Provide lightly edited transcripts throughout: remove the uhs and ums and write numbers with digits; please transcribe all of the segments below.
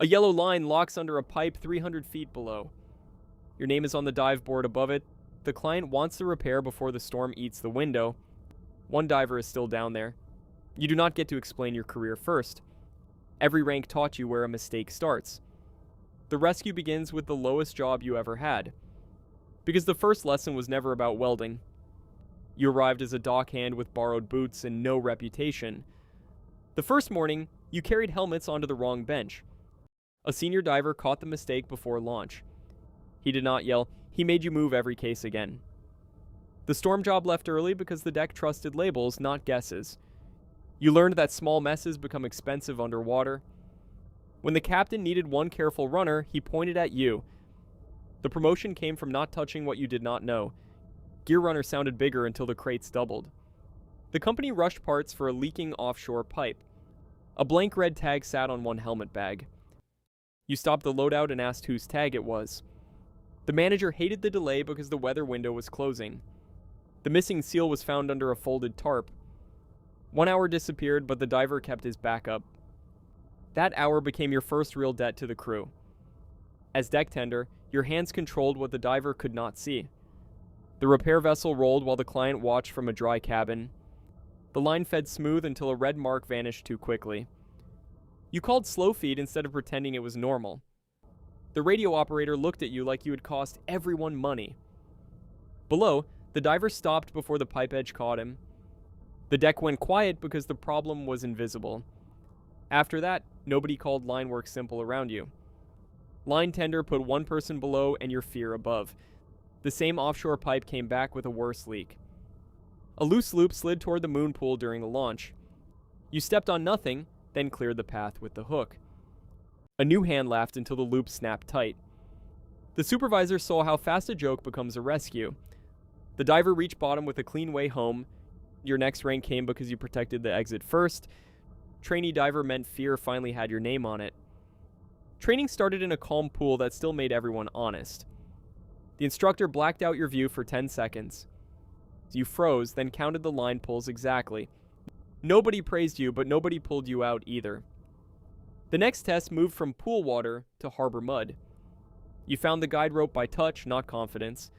A yellow line locks under a pipe 300 feet below. Your name is on the dive board above it. The client wants the repair before the storm eats the window. One diver is still down there. You do not get to explain your career first. Every rank taught you where a mistake starts. The rescue begins with the lowest job you ever had, because the first lesson was never about welding. You arrived as a dockhand with borrowed boots and no reputation. The first morning, you carried helmets onto the wrong bench. A senior diver caught the mistake before launch. He did not yell, he made you move every case again. The storm job left early because the deck trusted labels, not guesses. You learned that small messes become expensive underwater. When the captain needed one careful runner, he pointed at you. The promotion came from not touching what you did not know. Gear runner sounded bigger until the crates doubled. The company rushed parts for a leaking offshore pipe. A blank red tag sat on one helmet bag. You stopped the loadout and asked whose tag it was. The manager hated the delay because the weather window was closing. The missing seal was found under a folded tarp. 1 hour disappeared, but the diver kept his backup. That hour became your first real debt to the crew. As deck tender, your hands controlled what the diver could not see. The repair vessel rolled while the client watched from a dry cabin. The line fed smooth until a red mark vanished too quickly. You called slow feed instead of pretending it was normal. The radio operator looked at you like you had cost everyone money. Below, the diver stopped before the pipe edge caught him. The deck went quiet because the problem was invisible. After that, nobody called line work simple around you. Line tender put one person below and your fear above. The same offshore pipe came back with a worse leak. A loose loop slid toward the moon pool during the launch. You stepped on nothing, then cleared the path with the hook. A new hand laughed until the loop snapped tight. The supervisor saw how fast a joke becomes a rescue. The diver reached bottom with a clean way home. Your next rank came because you protected the exit first. Trainee diver meant fear finally had your name on it. Training started in a calm pool that still made everyone honest. The instructor blacked out your view for 10 seconds. You froze, then counted the line pulls exactly. Nobody praised you, but nobody pulled you out either. The next test moved from pool water to harbor mud. You found the guide rope by touch, not confidence.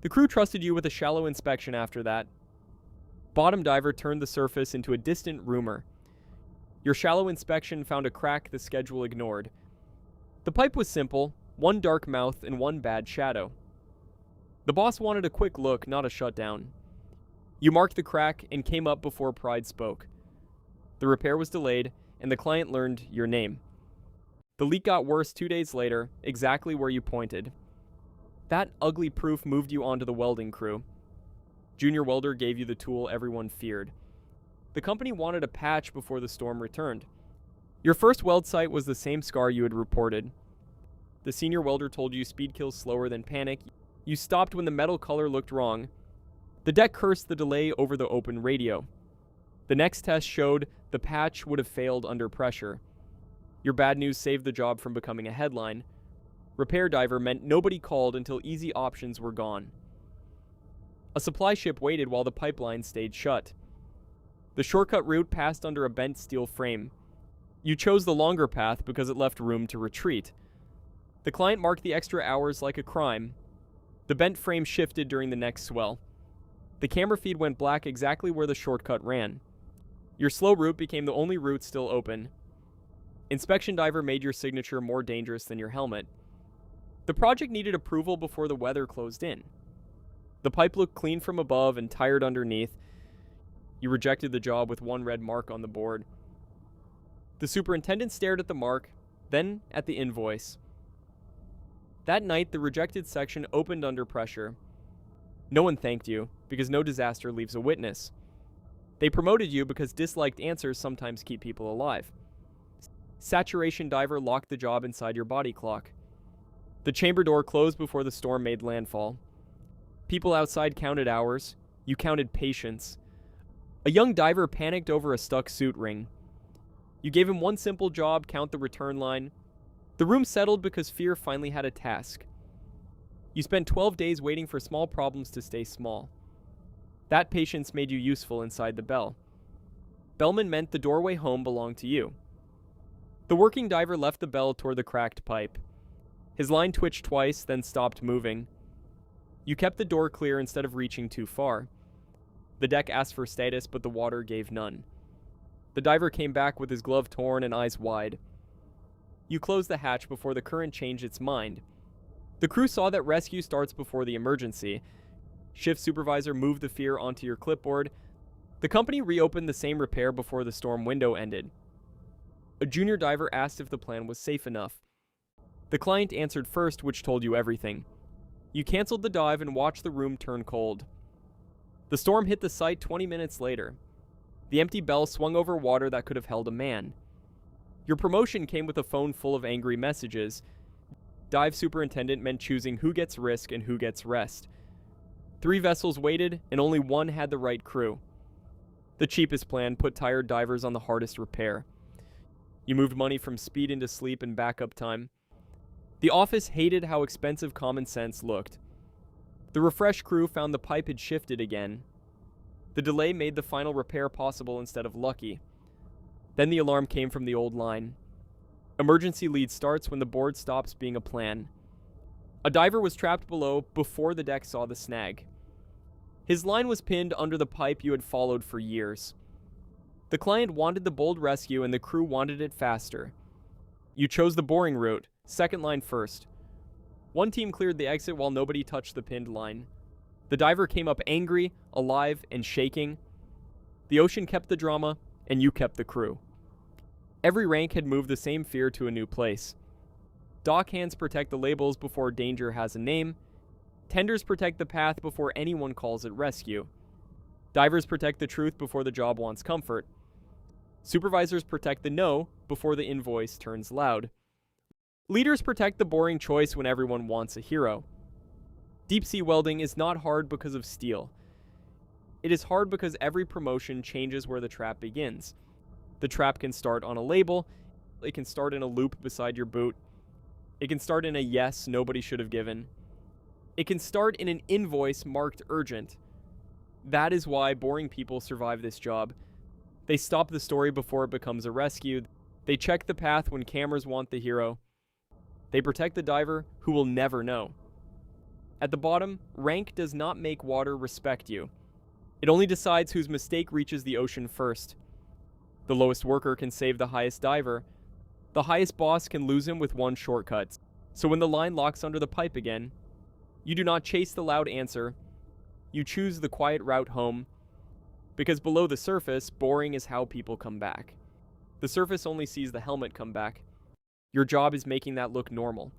The crew trusted you with a shallow inspection after that. Bottom diver turned the surface into a distant rumor. Your shallow inspection found a crack the schedule ignored. The pipe was simple, one dark mouth and one bad shadow. The boss wanted a quick look, not a shutdown. You marked the crack and came up before pride spoke. The repair was delayed, and the client learned your name. The leak got worse 2 days later, exactly where you pointed. That ugly proof moved you onto the welding crew. Junior welder gave you the tool everyone feared. The company wanted a patch before the storm returned. Your first weld site was the same scar you had reported. The senior welder told you speed kills slower than panic. You stopped when the metal color looked wrong. The deck cursed the delay over the open radio. The next test showed the patch would have failed under pressure. Your bad news saved the job from becoming a headline. Repair diver meant nobody called until easy options were gone. A supply ship waited while the pipeline stayed shut. The shortcut route passed under a bent steel frame. You chose the longer path because it left room to retreat. The client marked the extra hours like a crime. The bent frame shifted during the next swell. The camera feed went black exactly where the shortcut ran. Your slow route became the only route still open. Inspection diver made your signature more dangerous than your helmet. The project needed approval before the weather closed in. The pipe looked clean from above and tired underneath. You rejected the job with one red mark on the board. The superintendent stared at the mark, then at the invoice. That night, the rejected section opened under pressure. No one thanked you, because no disaster leaves a witness. They promoted you because disliked answers sometimes keep people alive. Saturation diver locked the job inside your body clock. The chamber door closed before the storm made landfall. People outside counted hours. You counted patience. A young diver panicked over a stuck suit ring. You gave him one simple job, count the return line. The room settled because fear finally had a task. You spent 12 days waiting for small problems to stay small. That patience made you useful inside the bell. Bellman meant the doorway home belonged to you. The working diver left the bell toward the cracked pipe. His line twitched twice, then stopped moving. You kept the door clear instead of reaching too far. The deck asked for status, but the water gave none. The diver came back with his glove torn and eyes wide. You closed the hatch before the current changed its mind. The crew saw that rescue starts before the emergency. Shift supervisor moved the fear onto your clipboard. The company reopened the same repair before the storm window ended. A junior diver asked if the plan was safe enough. The client answered first, which told you everything. You canceled the dive and watched the room turn cold. The storm hit the site 20 minutes later. The empty bell swung over water that could have held a man. Your promotion came with a phone full of angry messages. Dive superintendent meant choosing who gets risk and who gets rest. 3 vessels waited, and only one had the right crew. The cheapest plan put tired divers on the hardest repair. You moved money from speed into sleep and backup time. The office hated how expensive common sense looked. The refreshed crew found the pipe had shifted again. The delay made the final repair possible instead of lucky. Then the alarm came from the old line. Emergency lead starts when the board stops being a plan. A diver was trapped below before the deck saw the snag. His line was pinned under the pipe you had followed for years. The client wanted the bold rescue and the crew wanted it faster. You chose the boring route, second line first. One team cleared the exit while nobody touched the pinned line. The diver came up angry, alive, and shaking. The ocean kept the drama, and you kept the crew. Every rank had moved the same fear to a new place. Dock hands protect the labels before danger has a name. Tenders protect the path before anyone calls it rescue. Divers protect the truth before the job wants comfort. Supervisors protect the no before the invoice turns loud. Leaders protect the boring choice when everyone wants a hero. Deep sea welding is not hard because of steel. It is hard because every promotion changes where the trap begins. The trap can start on a label, it can start in a loop beside your boot, it can start in a yes nobody should have given, it can start in an invoice marked urgent. That is why boring people survive this job. They stop the story before it becomes a rescue. They check the path when cameras want the hero. They protect the diver who will never know. At the bottom, rank does not make water respect you. It only decides whose mistake reaches the ocean first. The lowest worker can save the highest diver. The highest boss can lose him with one shortcut. So when the line locks under the pipe again, you do not chase the loud answer. You choose the quiet route home. Because below the surface, boring is how people come back. The surface only sees the helmet come back. Your job is making that look normal.